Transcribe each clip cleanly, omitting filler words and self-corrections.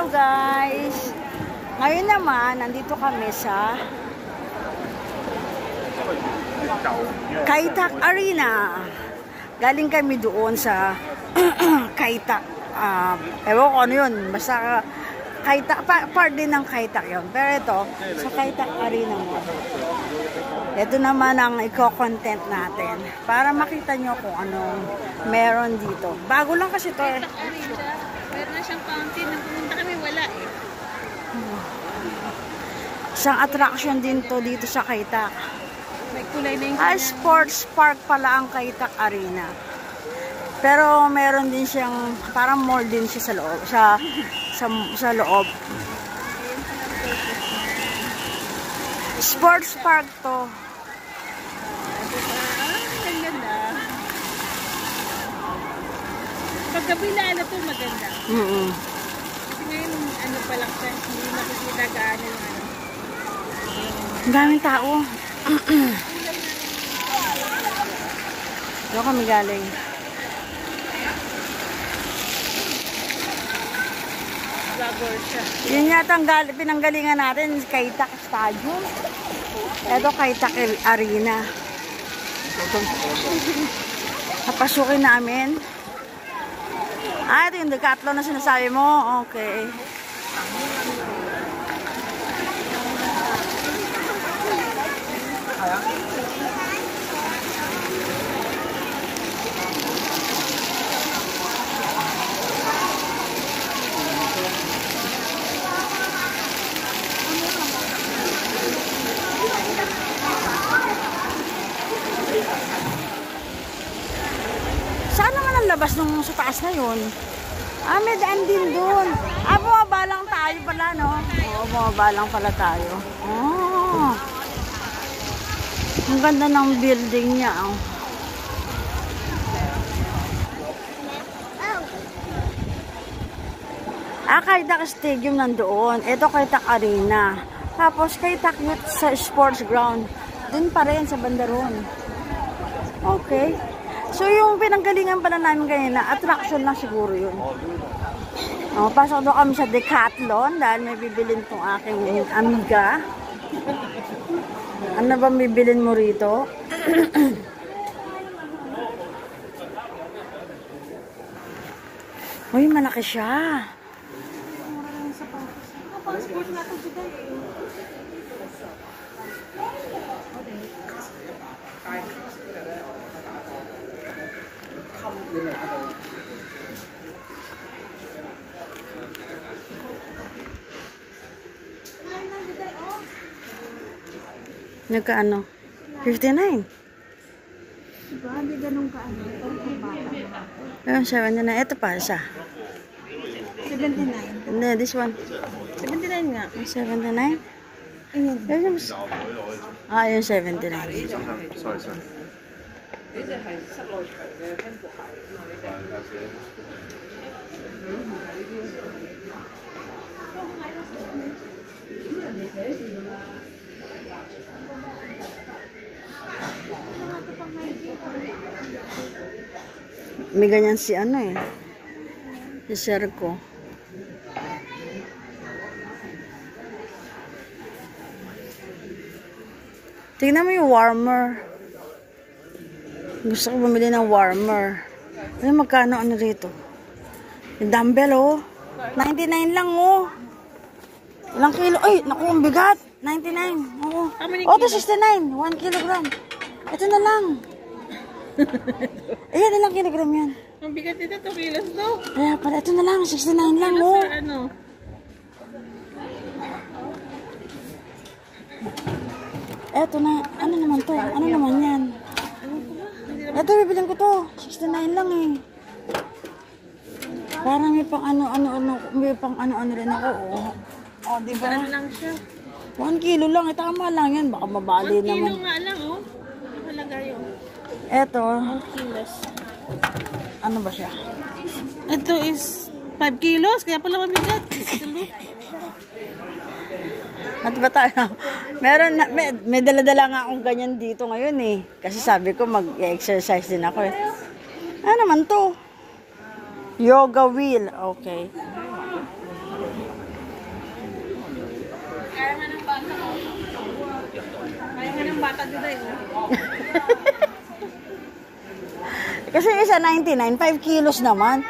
guys! Ngayon naman, nandito kami sa Kai Tak Arena. Galing kami doon sa Kai Tak. Ewan ko ano yun. Basta Kai Tak, part din ng Kai Tak yun. Pero ito, sa Kai Tak Arena mo. Ito naman ang i-content natin. Para makita nyo kung anong meron dito. Bago lang kasi ito eh. Meron na siyang fountain. Nang pumunta kami, wala eh. Isang attraction din to dito sa Kai Tak. May kulay na yung Sports park pala ang Kai Tak Arena. Pero meron din siyang, parang mall din siya sa loob. Sa loob. Sports park to. Ang ganda. Paggabi na ano to, maganda. Kasi ngayon, ano pa lang siya, hindi makikita gaano yung ano. Ang daming tao. Doon kami galing. Vlogger siya. Yun yata ang pinanggalingan natin, Kai Tak Stadium. Ito Kai Tak Arena. Napasukin namin. Ito yung Decathlon na sinasabi mo. Okay. Saan naman ang labas nung sa taas na yun? May daan din dun. Bumaba lang tayo pala, no? Oo, bumaba lang pala tayo. Oh. Ang ganda ng building niya, oh. Kai Tak Stadium nandoon. Ito Kai Tak Arena. Tapos Kai Tak Youth sa sports ground. Dun pa rin sa bandaron. Okay. So yung pinanggalingan pala namin kanina, attraction lang siguro yun. Pasok doon kami sa Decathlon dahil may bibilin tong aking amiga. Ano ba bibilin mo rito? Uy, malaki siya. Nagkaano? 59. Diba? Hindi ganun kaano. Ayun, 79. Ito pa, isa. 79. Hindi, this one. 79 nga. 79? Ayun. Yung 79. Sorry. May ganyan si ano eh. Si Sir ko. Tingnan mo yung warmer. Gusto ko bumili ng warmer. Ay, magkano ano rito? Yung dumbbell oh. 99 lang oh. Ilang kilo? Ay, naku, ang bigat. 99. Oo. Ito 69. 1 kilogram. Ito na lang. Ayan, ilang kilogram yan? Ang bigat nito, 2 kilos to. Kaya pala, ito na lang. 69 lang oh. Ano? Eto na, ano naman to? Ano naman yan? Eto, bibiling ko to. 69 lang eh. Parang may pang ano rin ako. Oh, di ba? Ano lang siya? 1 kilo lang. Tama lang yan. Baka mabali 1 kilo naman. nga lang, oh. Nakalagay yun. Eto, 1 kilos. ano ba siya? Ito is 5 kilos, kaya pala mabigat. At ba tayo? Meron na, may dala-dala nga akong ganyan dito ngayon eh. Kasi sabi ko mag-exercise din ako eh. Ano naman to? Yoga wheel. Okay. bata din na yun. Kasi isa 99, 5 kilos naman.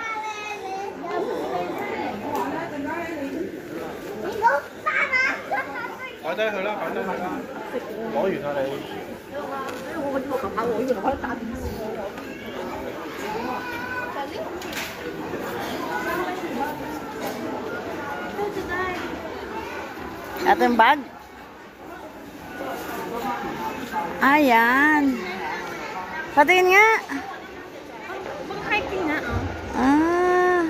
Ito yung bag. Ayan. Patingin nga. Pang hiking na, oh. Ah.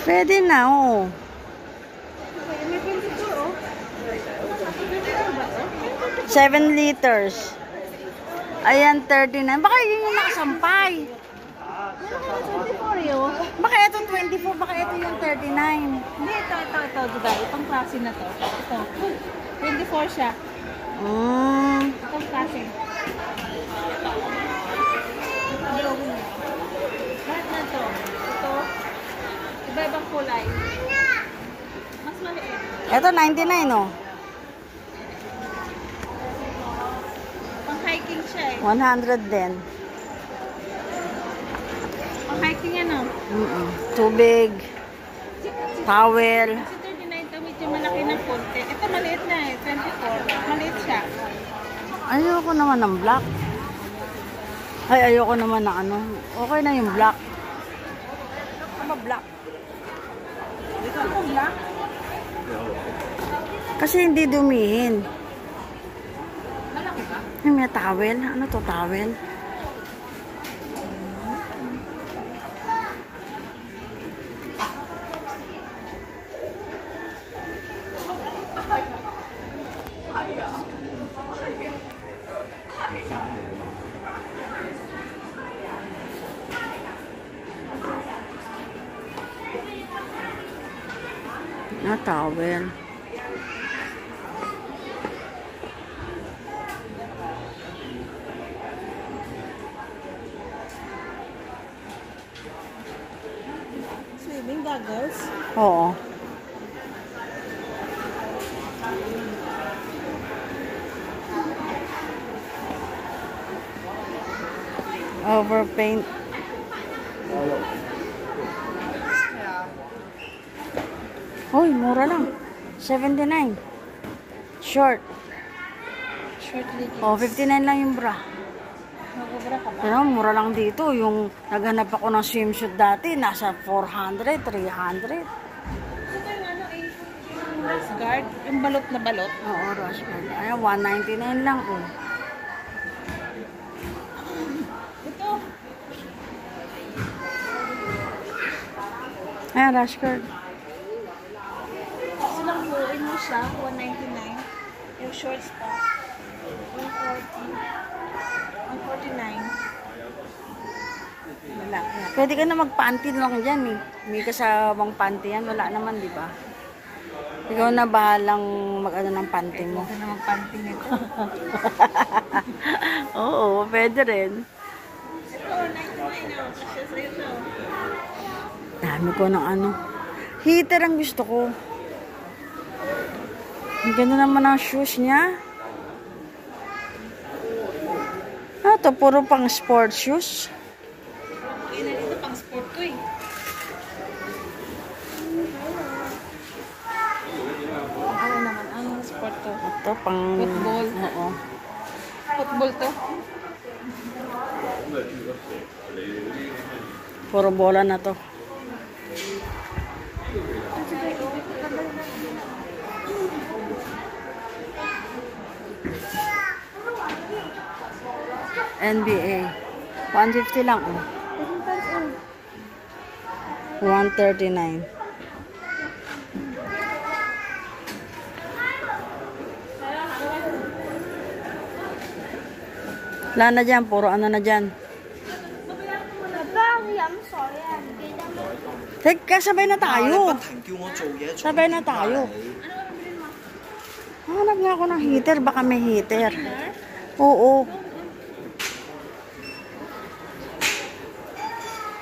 Pwede na, oh. May 24, oh. 7 liters. Ayan, 39. Baka yun yung nakasampay. 24 yun. Baka itong 24, baka ito yung 39. Hindi, ito, diba? Itong klase na to. Ito. 24 siya. Itong klase. Lahat na to. Ito. Iba-ibang kulay. Mas maliit. Ito, 99, oh. Pang hiking siya eh. 100 din. Pang hiking yan, oh. Tubig. Towel. Si 39 to, medyo malaki ng konti. Ito maliit na eh. 24. Maliit siya. Ayoko naman ng black. Ay, ayoko naman ng ano. Okay na yung black. Ano black? Ito ako black. Kasi hindi dumihin. Malaki ba? Ay, may towel. Ano to, towel? Na towel. Swimming goggles. Oo. Overpaint. Hoy, mura lang. 79. Short. Short leggings. Oh, 59 lang yung bra. Magubra ka ba? Pero mura lang dito. Yung naghanap ako ng swimsuit dati, nasa 400, 300. Ito yung ano eh. Rose guard. Yung balot na balot. Oo, rush guard. Ayan, 199 lang. Oh. Ito. Ayan, rush guard. Silang buuin mo siya. 199. Yung shorts pa. 140. 149. Wala. Pwede ka na mag-panty lang dyan eh. May kasamang panty yan. Wala naman, di ba? Ikaw na bahalang mag-ano ng panty mo. Ito na magpanty nito. Oo, pwede rin. Ito, 99 na. Kasi sa'yo to. Dami ko ng ano. Heater ang gusto ko. Ang ganda naman ang shoes niya. Ah, ito puro pang sports shoes. Kaya na dito pang sport ko eh. Ano naman? Anong sport to? Ito pang... Football. Oo. Football to? Puro bola na to. NBA. 150 lang, oh. 139. Wala na dyan, puro ano na dyan. Teka, sabay na tayo. Sabay na tayo. Hanap nga ako ng heater, baka may heater. Oo.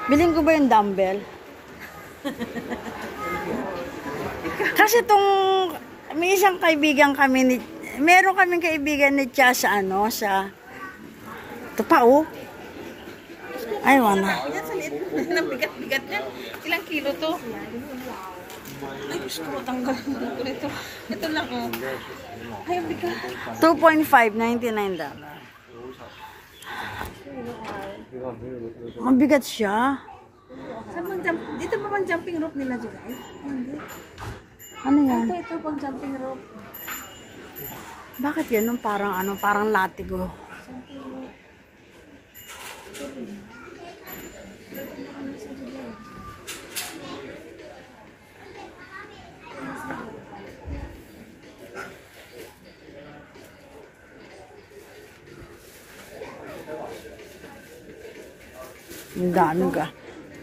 Bilhin ko ba yung dumbbell? Kasi may isang kaibigan kami meron kaming kaibigan ni Cha sa ano, sa... Ito pa, oh. Ay, wala. Yan sa liit. Nabigat-bigat niya. Ilang kilo to? Ay, gusto ko tanggalin ko nito. Ito lang, oh. Ay, ang bigat. 2.5, $99. Mabigat siya. Saan bang dito ba bang jumping rope nila, July? Hindi. Ano yan? Ito pang jumping rope. Bakit yan? Parang ano, parang latigo.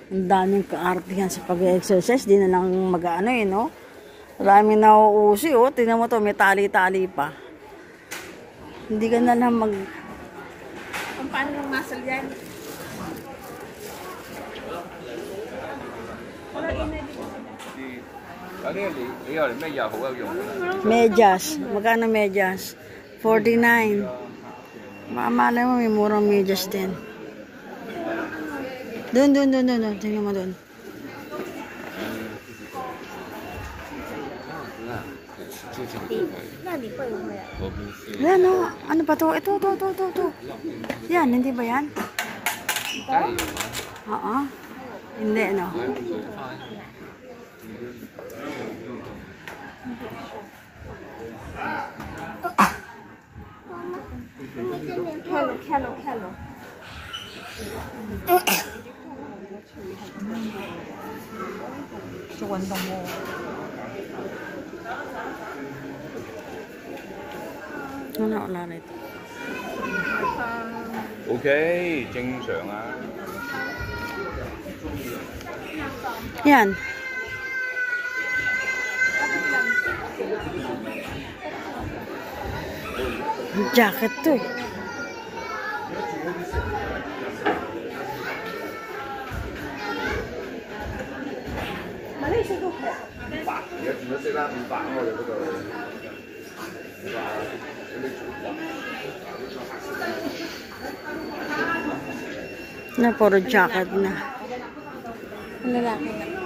Ang daming kaartihan sa pag-exercise. Di na lang mag-ano eh, no? Maraming nauusi, oh. Tingnan mo to, may tali-tali pa. Hindi ka na lang Kung paano yung muscle yan? medyas. Magkano medyas? 49. Mamalay mo, may murang medyas din. Doon. Tingnan mo doon. Yan, oh. Ano ba to? Ito. Yan, hindi ba yan? Oo. Hindi, no? Hello. Suwandang mo. Wala rito. OK，正常啊。 Yan. Jacket to eh. Na puro jacket na. Lalaki na.